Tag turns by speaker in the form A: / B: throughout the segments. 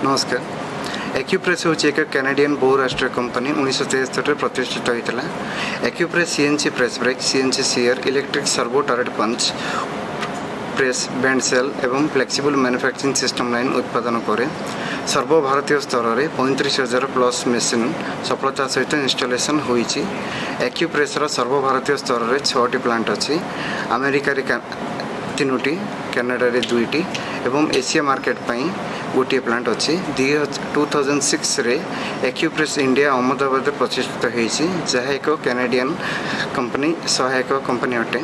A: नमस्कार। एक्यूप्रेस हूँ एक कैनेडियन बहुराष्ट्रीय कंपनी 1973 प्रतिष्ठित होता है। Accupress CNC press brake, CNC shear, electric servo turret punch, press bend cell एवं फ्लेक्सिबल मैन्युफैक्चरिंग सिस्टम लाइन उत्पादन करे। सर्वभारतीय स्तर में 35,000 प्लस मेसीन सफलता सहित इंस्टॉलेशन होईची। एक्यूप्रेसर सर्वभारतीय स्तर में 6टी प्लांट अच्छी। अमेरिका 3टी, कनाडा 2टी एवं एशिया मार्केट पई गोटे प्लांट अच्छी। 2006 रे एक्यूप्रेस इंडिया अहमदाबाद प्रतिष्ठित होईची, जहाँ एक कैनेडियन कंपनी सहायक कंपनी अटे।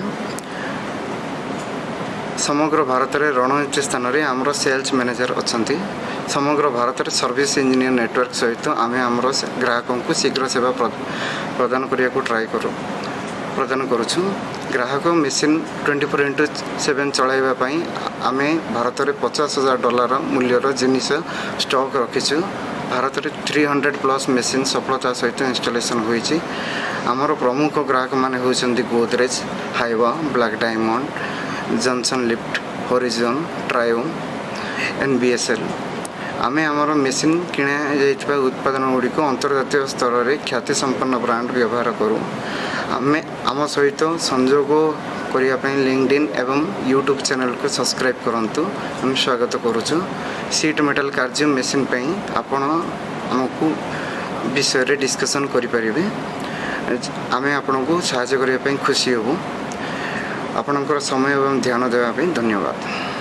A: समग्र भारत में रणनीति स्थान में आमर सेल्स मैनेजर अच्छा। समग्र भारत में सर्विस इंजीनियर नेटवर्क सहित आम आमर ग्राहकों को शीघ्र सेवा प्रदान करने को प्रदान करुछु। ग्राहक मेसीन 24/7 चलाइवाई आम भारत में $50,000 मूल्यर जिनिस स्टॉक रखीचु। भारत में 300 प्लस मेसीन सफलता सहित इंस्टॉलेशन होईची। आमर प्रमुख ग्राहक माने होइछन्ति Godrej, Hyva, Black Diamond, Johnson Lift, Horizon, Trio, NBSL। आम आमर मेसीन किणा जाइଥିବା उत्पादन गुड़िक अंतर्जातीय स्तर में ख्याति संपन्न ब्रांड व्यवहार करूँ। आम आम सहित संजोग करने लिंक्डइन एवं यूट्यूब चैनल को सब्सक्राइब करंतु। हम स्वागत करुचु। सीट मेटल कार्य मेसीन आपण आमको विषय डिस्कसन करें। आम आपण को साहाय्य करने खुशी हूँ। आपणकर समय एवं ध्यान देवाई धन्यवाद।